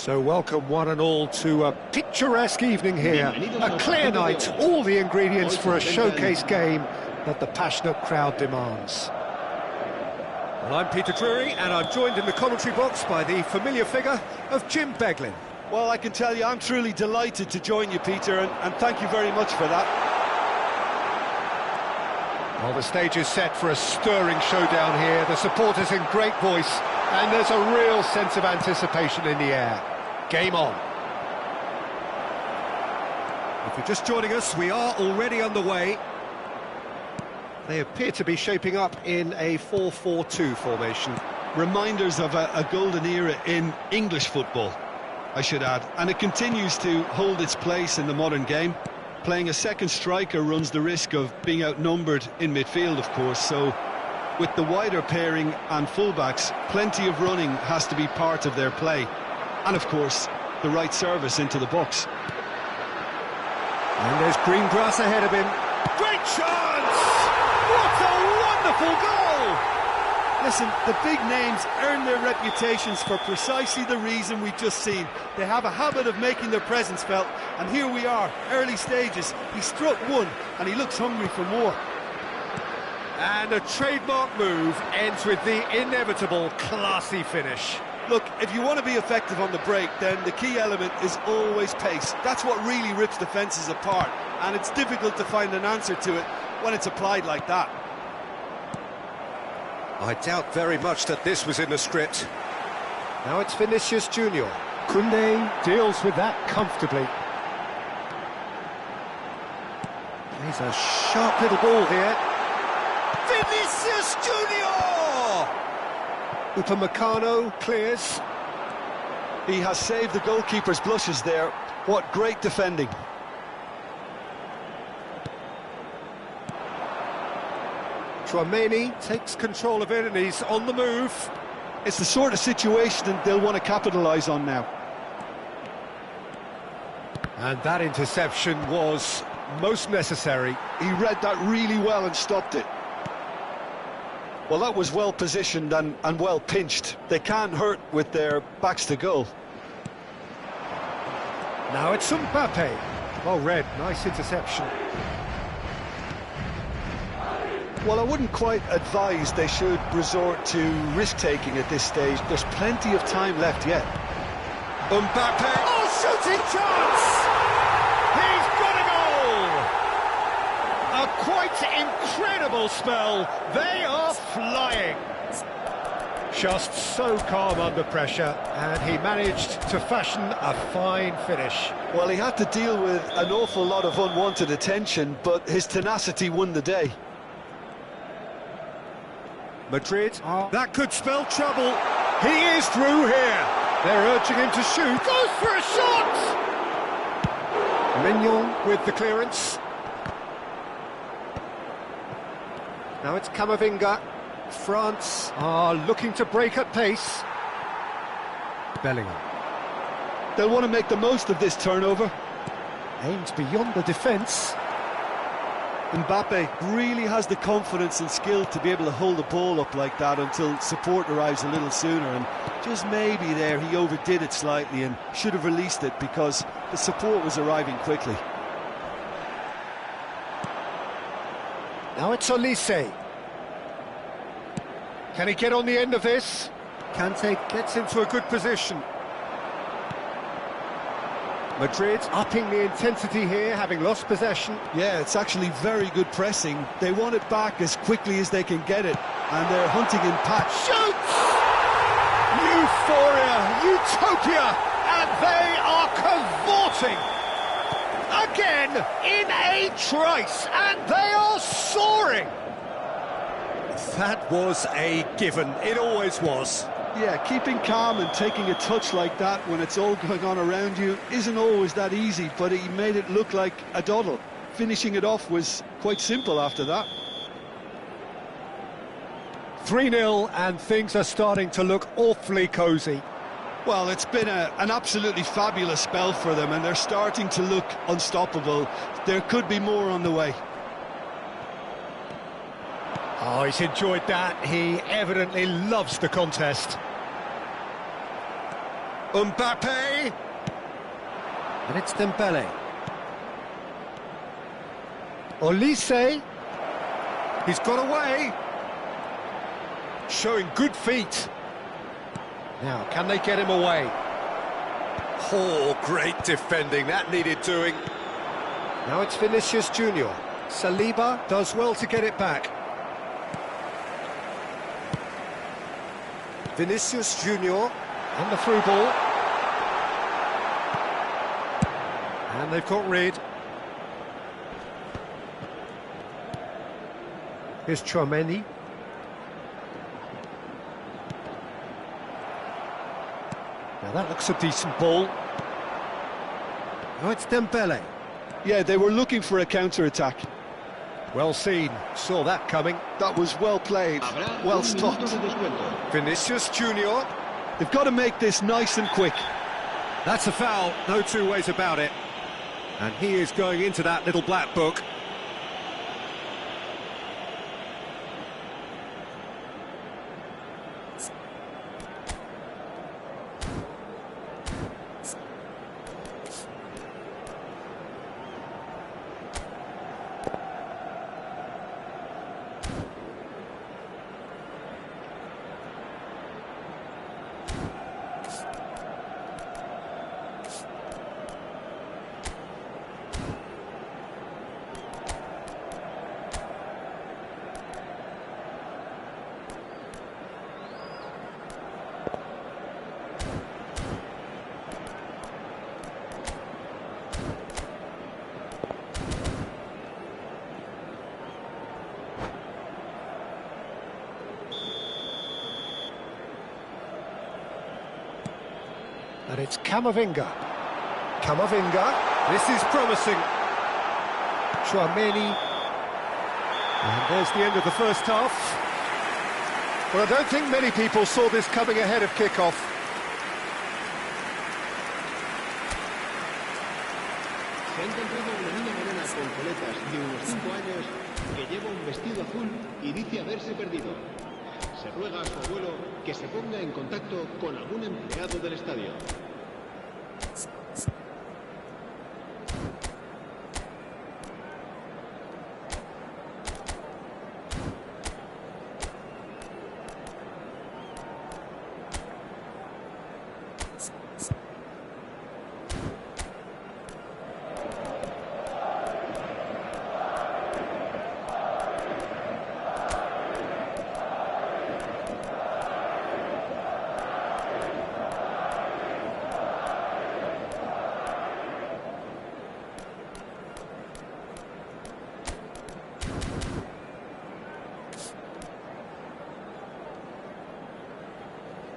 So welcome one and all to a picturesque evening here, a clear night, all the ingredients for a showcase game that the passionate crowd demands. Well, I'm Peter Drury and I'm joined in the commentary box by the familiar figure of Jim Beglin. Well, I can tell you I'm truly delighted to join you, Peter, and thank you very much for that. Well, the stage is set for a stirring showdown here, the supporters in great voice, and there's a real sense of anticipation in the air. Game on. If you're just joining us, we are already underway. They appear to be shaping up in a 4-4-2 formation. reminders of a golden era in English football, I should add, and it continues to hold its place in the modern game. Playing a second striker runs the risk of being outnumbered in midfield, of course, so with the wider pairing and fullbacks, plenty of running has to be part of their play. And of course, the right service into the box. And there's green grass ahead of him. Great chance! What a wonderful goal! Listen, the big names earn their reputations for precisely the reason we've just seen. They have a habit of making their presence felt, and here we are, early stages. He struck one, and he looks hungry for more. And a trademark move ends with the inevitable classy finish. Look, if you want to be effective on the break, then the key element is always pace. That's what really rips defences apart, and it's difficult to find an answer to it when it's applied like that. I doubt very much that this was in the script. Now it's Vinicius Junior. Koundé deals with that comfortably. He's a sharp little ball here. Vinicius Junior! Upamecano clears. He has saved the goalkeeper's blushes there. What great defending. Tchouaméni takes control of it and he's on the move. It's the sort of situation they'll want to capitalise on now. And that interception was most necessary. He read that really well and stopped it. Well, that was well positioned and well pinched. They can't hurt with their backs to goal. Now it's Mbappe. Well read, nice interception. Well, I wouldn't quite advise they should resort to risk-taking at this stage. There's plenty of time left yet. Mbappe! Oh, shooting chance! He's got a goal! A quite incredible spell. They are flying. Just so calm under pressure, and he managed to fashion a fine finish. Well, he had to deal with an awful lot of unwanted attention, but his tenacity won the day. Madrid, that could spell trouble. He is through here. They're urging him to shoot. Goes for a shot! Mignon with the clearance. Now it's Camavinga. France are looking to break at pace. Bellingham. They'll want to make the most of this turnover. Aims beyond the defence. Mbappe really has the confidence and skill to be able to hold the ball up like that until support arrives a little sooner, and just maybe there he overdid it slightly and should have released it because the support was arriving quickly. Now it's Olise. Can he get on the end of this? Kante gets into a good position. Madrid upping the intensity here, having lost possession. Yeah, it's actually very good pressing. They want it back as quickly as they can get it, and they're hunting in patch. Shoots! Euphoria, utopia, and they are cavorting. Again, in a trice, and they are soaring. That was a given, it always was. Yeah, keeping calm and taking a touch like that when it's all going on around you isn't always that easy, but he made it look like a doddle. Finishing it off was quite simple after that. 3-0 and things are starting to look awfully cosy. Well, it's been an absolutely fabulous spell for them, and they're starting to look unstoppable. There could be more on the way. Oh, he's enjoyed that. He evidently loves the contest. Mbappe. And it's Dembele. Olise. He's got away. Showing good feet. Now, can they get him away? Oh, great defending. That needed doing. Now it's Vinicius Junior. Saliba does well to get it back. Vinicius Junior and the through ball. And they've got rid. Here's Tchouaméni. Now that looks a decent ball. Now it's Dembele. Yeah, they were looking for a counter-attack. Well seen, saw that coming. That was well played, well stopped. Vinicius Junior. They've got to make this nice and quick. That's a foul, no two ways about it. And he is going into that little black book. And it's Camavinga. Camavinga, this is promising. Chouameni. And there's the end of the first half. But I don't think many people saw this coming ahead of kickoff. Se ha encontrado una niña morena con coletas de unos 5 años que lleva un vestido azul y dice haberse perdido. Se ruega a su abuelo que se ponga en contacto con algún empleado del estadio.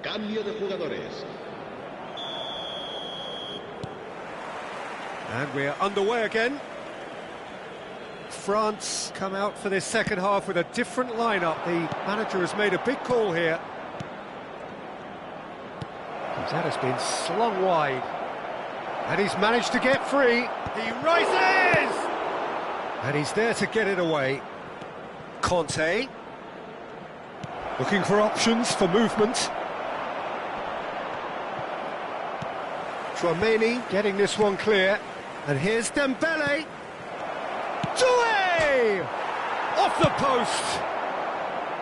Cambio de jugadores. And we're underway again. France come out for this second half with a different lineup. The manager has made a big call here. That has been slung wide. And he's managed to get free. He rises! And he's there to get it away. Conte. Looking for options for movement. Chouameni getting this one clear. And here's Dembele. Doué! Off the post.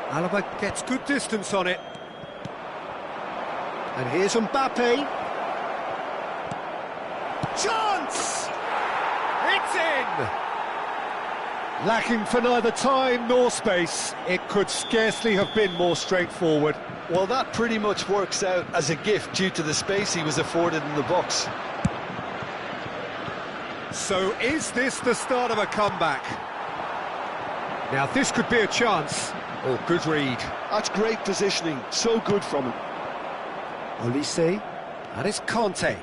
Alaba gets good distance on it. And here's Mbappe. Chance! It's in! Lacking for neither time nor space. It could scarcely have been more straightforward. Well, that pretty much works out as a gift due to the space he was afforded in the box. So is this the start of a comeback? Now this could be a chance. Oh, good read. That's great positioning, so good from him. Olise, and it's Conte.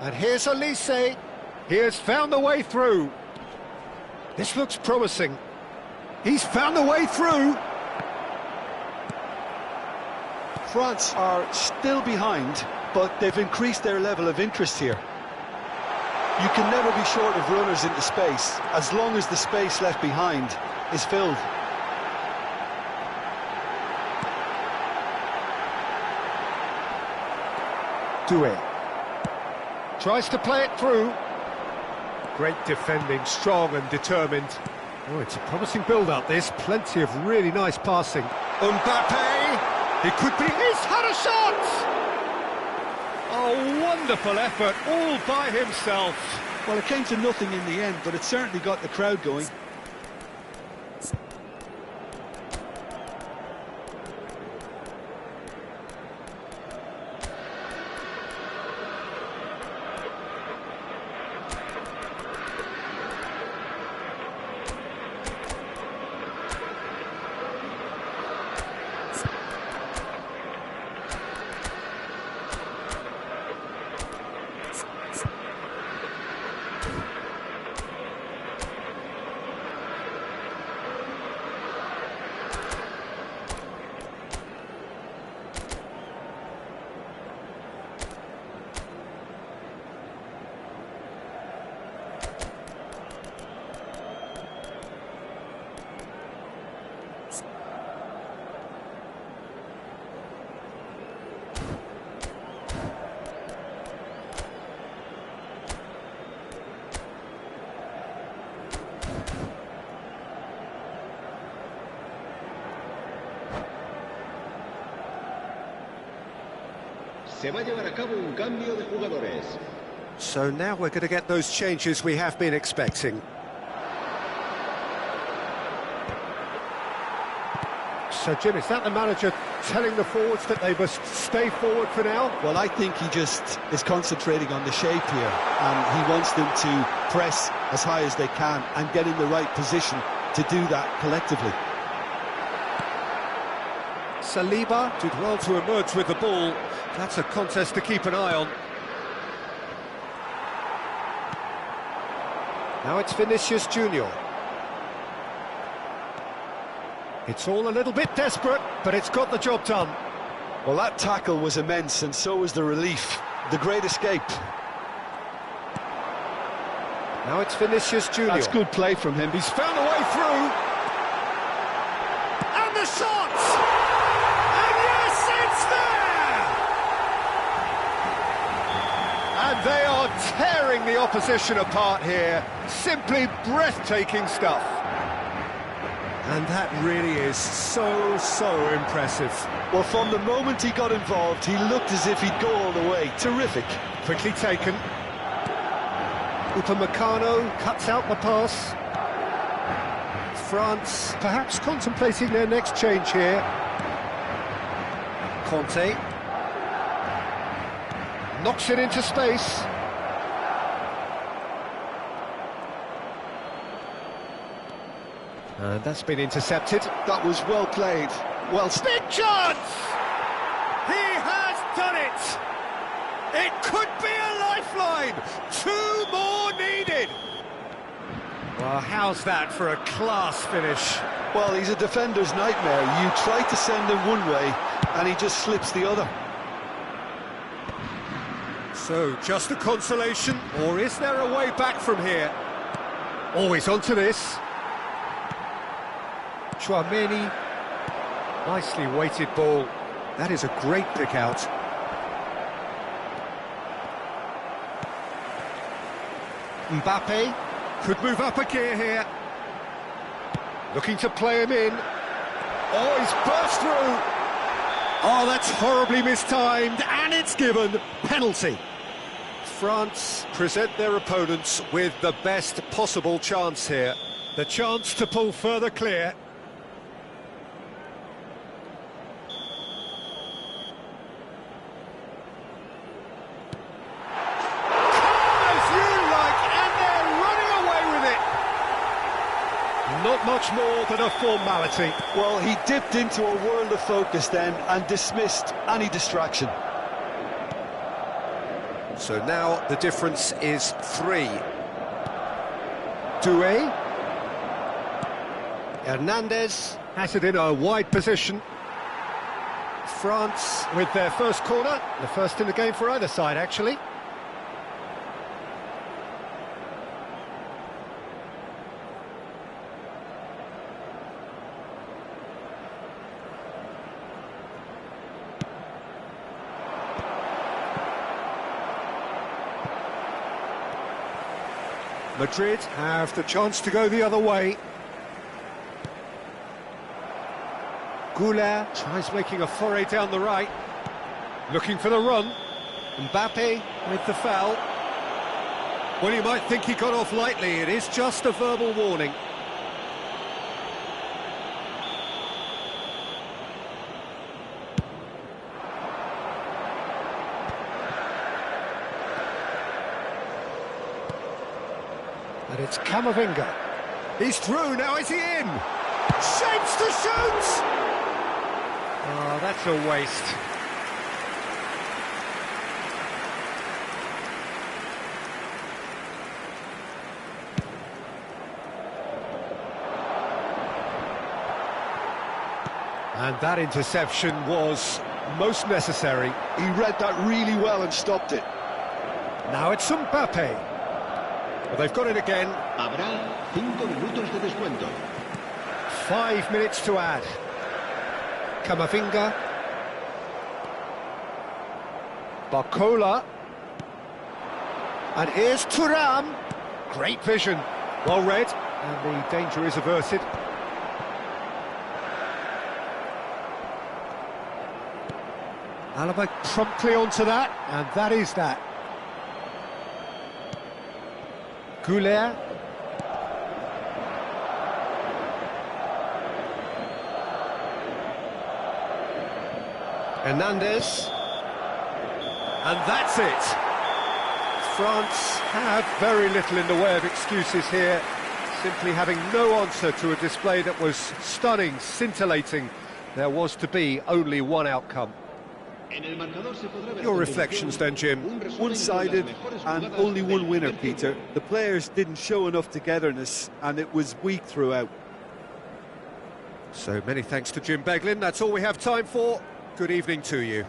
And here's Olise. He has found the way through. This looks promising. He's found the way through. France are still behind, but they've increased their level of interest here. You can never be short of runners into space, as long as the space left behind is filled. Doué tries to play it through. Great defending, strong and determined. Oh, it's a promising build-up, this. Plenty of really nice passing. Mbappe! He could be... He's had a shot! Oh, wonderful effort, all by himself. Well, it came to nothing in the end, but it certainly got the crowd going. Se va a llevar a cabo un cambio de jugadores. So now we're going to get those changes we have been expecting. So, Jim, is that the manager telling the forwards that they must stay forward for now? Well, I think he just is concentrating on the shape here, and he wants them to press as high as they can and get in the right position to do that collectively. Saliba did well to emerge with the ball. That's a contest to keep an eye on. Now it's Vinicius Junior. It's all a little bit desperate, but it's got the job done. Well, that tackle was immense, and so was the relief. The great escape. Now it's Vinicius Junior. That's good play from him. He's found a way through. And the shot! And yes, it's there! And they are tearing the opposition apart here. Simply breathtaking stuff. And that really is so impressive. Well, from the moment he got involved, he looked as if he'd go all the way. Terrific. Quickly taken. Upamecano cuts out the pass. France perhaps contemplating their next change here. Conte knocks it into space. And that's been intercepted. That was well played. Well, big chance! He has done it! It could be a lifeline! 2 more needed! Well, how's that for a class finish? well, he's a defender's nightmare. You try to send him one way, and he just slips the other. So, just a consolation, or is there a way back from here? Always onto this. Chouameni, nicely weighted ball. That is a great pick out. Mbappe could move up a gear here. Looking to play him in. Oh, he's burst through. Oh, that's horribly mistimed, and it's given. Penalty. France present their opponents with the best possible chance here. The chance to pull further clear. Not much more than a formality. Well, he dipped into a world of focus then and dismissed any distraction. So now the difference is 3. Doué. Hernandez has it in a wide position. France with their first corner, the first in the game for either side, actually. Madrid have the chance to go the other way. Goulart tries making a foray down the right. Looking for the run. Mbappe with the foul. Well, you might think he got off lightly. It is just a verbal warning. And it's Camavinga. He's through, now is he in? Shapes to shoot! Oh, that's a waste. And that interception was most necessary. He read that really well and stopped it. Now it's Mbappe. Well, they've got it again. Habrá 5 minutos de descuento. 5 minutes to add. Camavinga. Barcola. And here's Thuram. Great vision. Well read. And the danger is averted. Alaba promptly onto that, and that is that. Goulet. Hernandez. And that's it. France have very little in the way of excuses here, simply having no answer to a display that was stunning, scintillating. There was to be only one outcome. Your reflections then, Jim? One-sided and only one winner, Peter. The players didn't show enough togetherness and it was weak throughout. So many thanks to Jim Beglin. That's all we have time for. Good evening to you.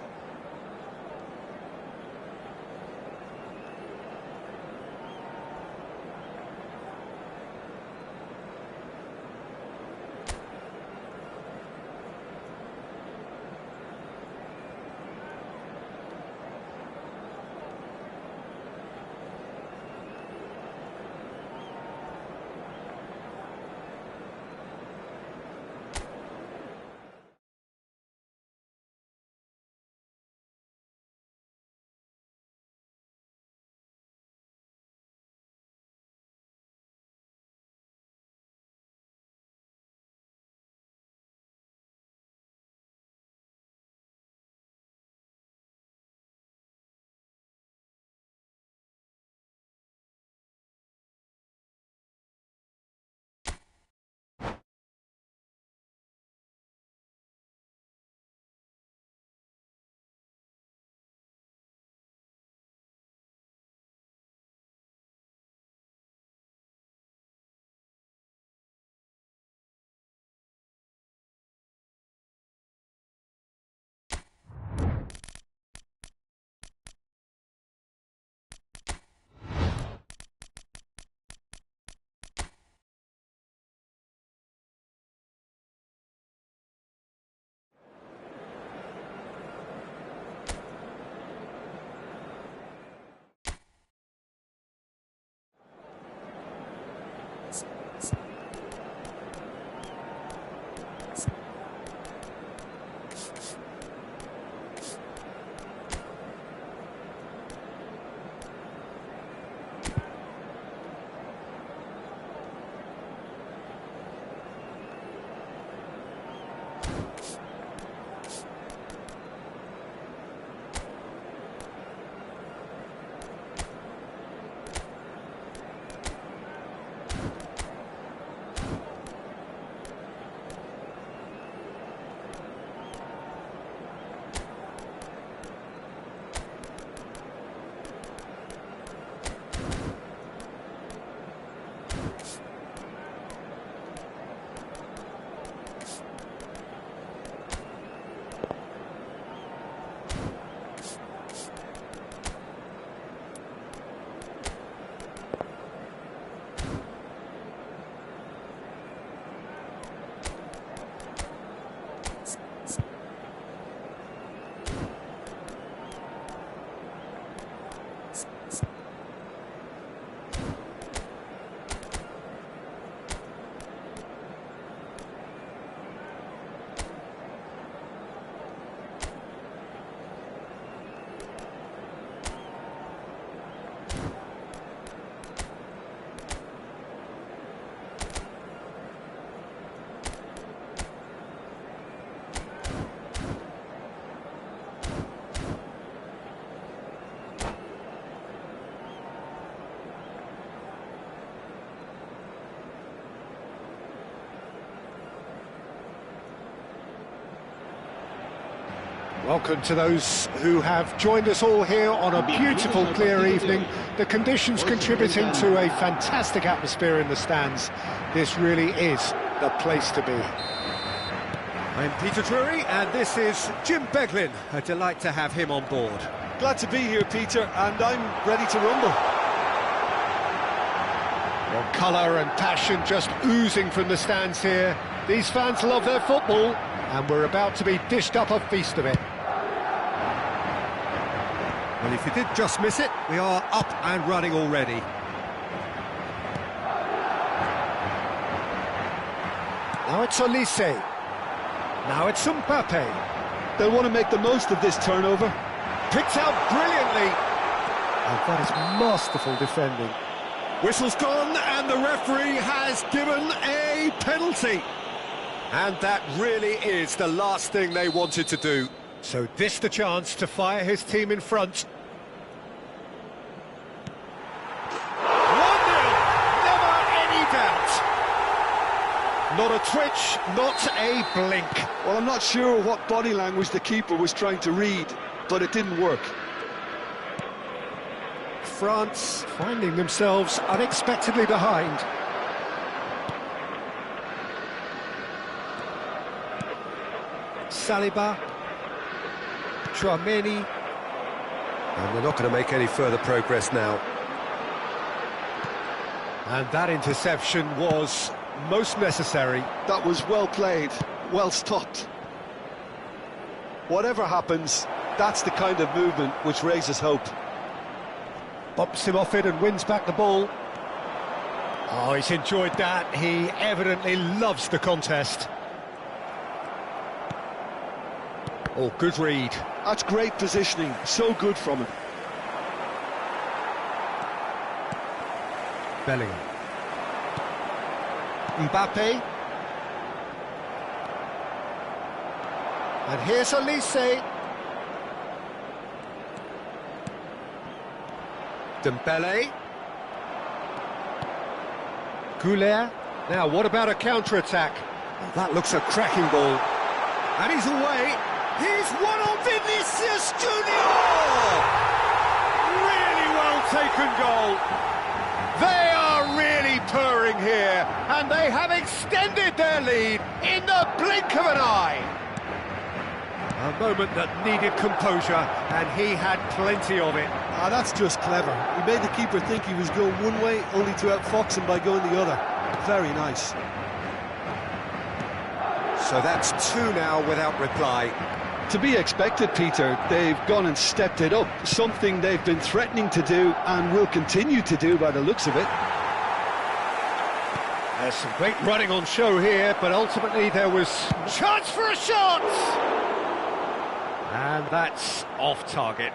Welcome to those who have joined us all here on a beautiful, clear evening. The conditions contributing to a fantastic atmosphere in the stands. This really is the place to be. I'm Peter Drury, and this is Jim Beglin. A delight to have him on board. Glad to be here, Peter, and I'm ready to rumble. Well, colour and passion just oozing from the stands here. These fans love their football, and we're about to be dished up a feast of it. Well, if you did just miss it, we are up and running already. Now it's Olise. Now it's Mbappe. They'll want to make the most of this turnover. Picked out brilliantly. And that is masterful defending. Whistle's gone, and the referee has given a penalty. And that really is the last thing they wanted to do. So this the chance to fire his team in front. 1-0, never any doubt. Not a twitch, not a blink. Well, I'm not sure what body language the keeper was trying to read, but it didn't work. France finding themselves unexpectedly behind. Saliba, Chouameni, and they're not going to make any further progress now. And that interception was most necessary. That was well played, well stopped. Whatever happens, that's the kind of movement which raises hope. Bumps him off it and wins back the ball. Oh, he's enjoyed that. He evidently loves the contest. Oh, good read. That's great positioning, so good from him. Bellingham. Mbappe. And here's Olise. Dembele. Goulet. Now, what about a counter-attack? Oh, that looks a cracking ball. And he's away. He's one on Vinicius Junior! Really well taken goal. They are really purring here, and they have extended their lead in the blink of an eye. A moment that needed composure, and he had plenty of it. Ah, that's just clever. He made the keeper think he was going one way, only to outfox him by going the other. Very nice. So that's two now without reply. To be expected, Peter. They've gone and stepped it up, something they've been threatening to do and will continue to do by the looks of it. There's some great running on show here, but ultimately there was chance for a shot! And that's off target.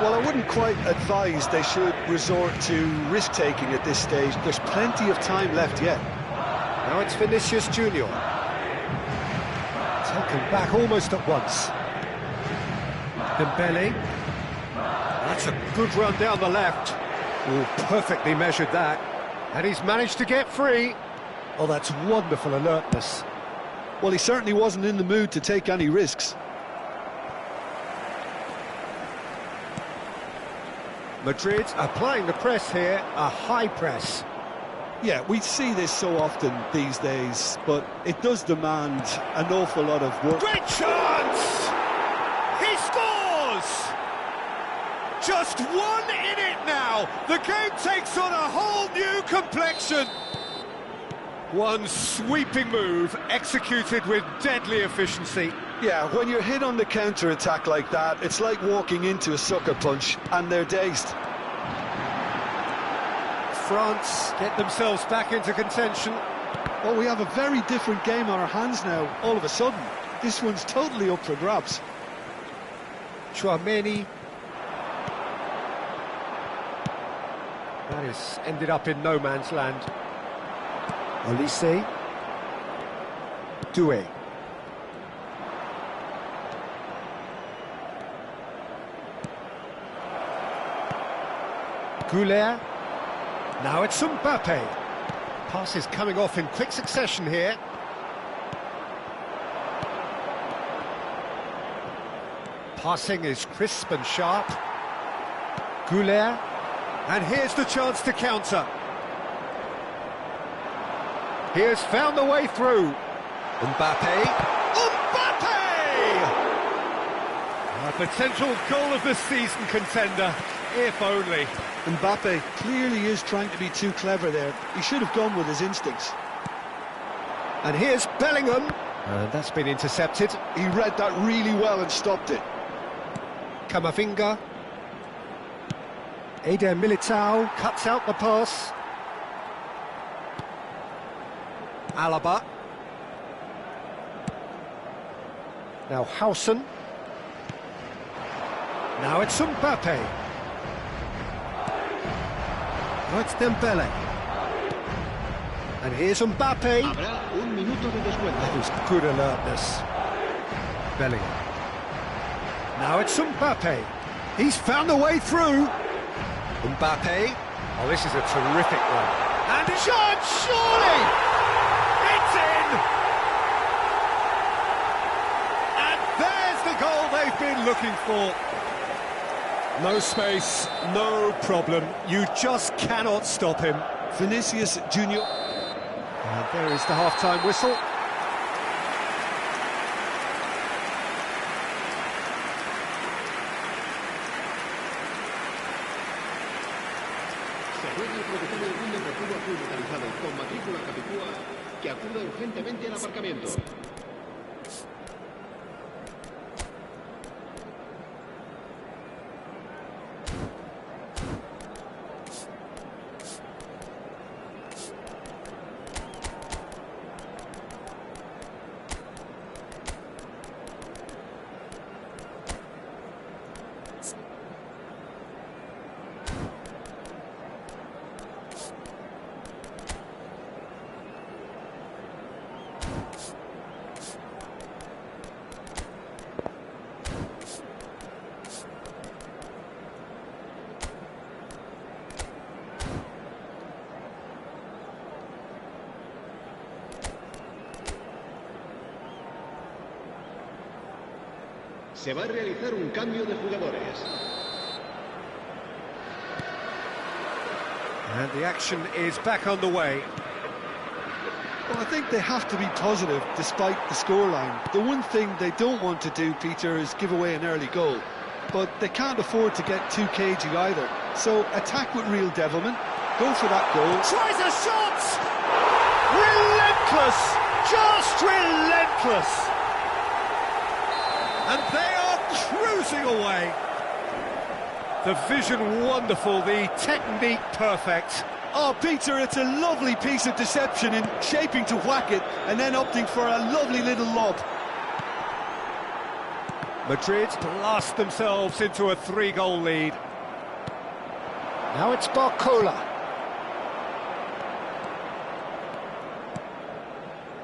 Well, I wouldn't quite advise they should resort to risk-taking at this stage. There's plenty of time left yet. Now it's Vinicius Junior. Taken back almost at once. Dembele. That's a good run down the left. Oh, perfectly measured that. And he's managed to get free. Oh, that's wonderful alertness. Well, he certainly wasn't in the mood to take any risks. Madrid applying the press here, a high press. Yeah, we see this so often these days, but it does demand an awful lot of work. Great chance! He scores! Just 1 in it now. The game takes on a whole new complexion. One sweeping move, executed with deadly efficiency. Yeah, when you're hit on the counter-attack like that, it's like walking into a sucker punch, and they're dazed. France get themselves back into contention. Well, we have a very different game on our hands now, all of a sudden. This one's totally up for grabs. Chouameni. That has ended up in no man's land. Olise. Doué. Goulet. Now it's Mbappe. Passes coming off in quick succession here. Passing is crisp and sharp. Goulet. And here's the chance to counter. He has found the way through. Mbappe. Mbappe! A potential goal of the season contender, if only. Mbappe clearly is trying to be too clever there. He should have gone with his instincts. And here's Bellingham. And that's been intercepted. He read that really well and stopped it. Camavinga. Eder Militao cuts out the pass. Alaba. Now Howson. Now it's Mbappe. Now it's Dembele. And here's Mbappe. Habrá un minuto de descuento. That was good alertness. Bellingham. Now it's Mbappe. He's found a way through. Mbappe. Oh, this is a terrific run. And a shot, surely! It's in! And there's the goal they've been looking for. No space, no problem. You just cannot stop him. Vinicius Junior. And there is the half-time whistle. Se juega el protocolo del mundo deportivo azul metalizado con matrícula capicúa que acuda urgentemente al aparcamiento. Se va a realizar un cambio de jugadores. And the action is back underway. Well, I think they have to be positive despite the scoreline. The one thing they don't want to do, Peter, is give away an early goal. But they can't afford to get too cagey either. So attack with real devilment, go for that goal. Tries a shot! Relentless! Just relentless! And they are cruising away. The vision wonderful, the technique perfect. Oh, Peter, it's a lovely piece of deception in shaping to whack it and then opting for a lovely little lob. Madrid blast themselves into a 3-goal lead. Now it's Barcola.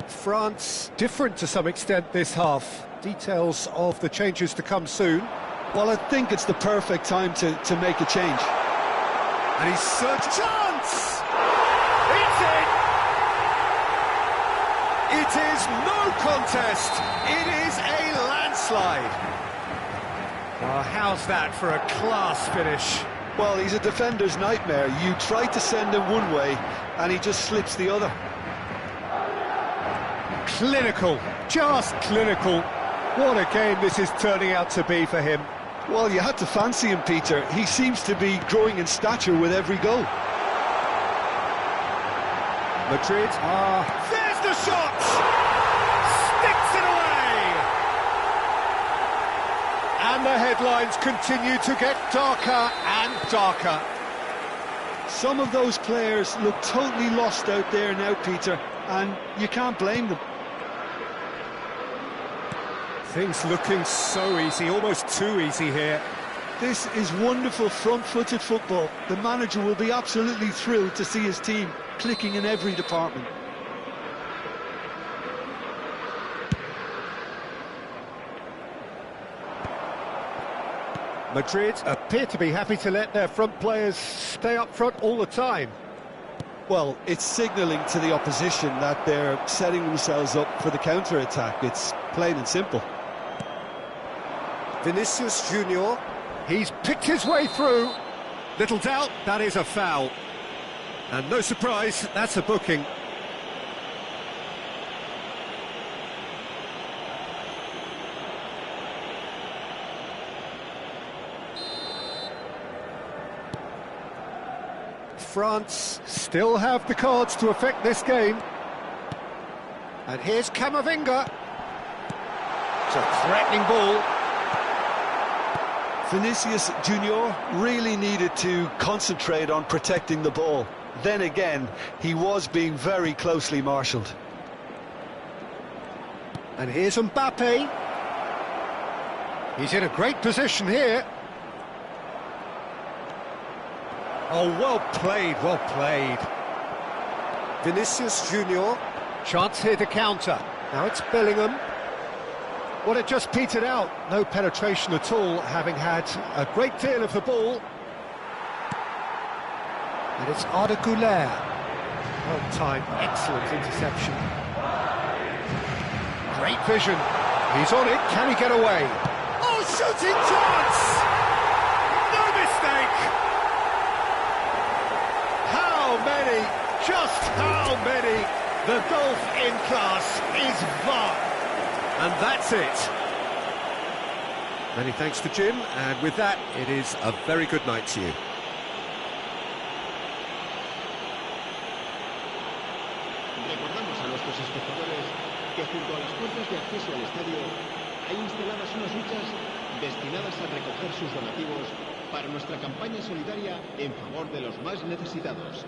France different to some extent this half. Details of the changes to come soon. Well, I think it's the perfect time to make a change. And he's searching. Chance! It's in! It is no contest. It is a landslide. Well, how's that for a class finish? Well, he's a defender's nightmare. You try to send him one way, and he just slips the other. Clinical, just clinical. What a game this is turning out to be for him. Well, you had to fancy him, Peter. He seems to be growing in stature with every goal. Madrid there's the shot! Sticks it away! And the headlines continue to get darker and darker. Some of those players look totally lost out there now, Peter, and you can't blame them. Things looking so easy, almost too easy here. This is wonderful front-footed football. The manager will be absolutely thrilled to see his team clicking in every department. Madrid appear to be happy to let their front players stay up front all the time. Well, it's signalling to the opposition that they're setting themselves up for the counter-attack. It's plain and simple. Vinicius Junior, he's picked his way through. Little doubt, that is a foul. And no surprise, that's a booking. France still have the cards to affect this game. And here's Camavinga. It's a threatening ball. Vinicius Junior really needed to concentrate on protecting the ball. Then again, he was being very closely marshalled. And here's Mbappe. He's in a great position here. Oh, well played, well played. Vinicius Junior. Chance here to counter. Now it's Bellingham. Well, it just petered out. No penetration at all, having had a great deal of the ball. And it's Arda Güler. Well timed, excellent interception. Great vision. He's on it. Can he get away? Oh, shooting chance! No mistake! How many? Just how many? The golf in class is VAR. And that's it. Many thanks to Jim, and with that, it is a very good night to you. Recordamos a nuestros espectadores que junto a las puertas de acceso al estadio hay instaladas unas duchas destinadas a recoger sus donativos para nuestra campaña solidaria en favor de los más necesitados.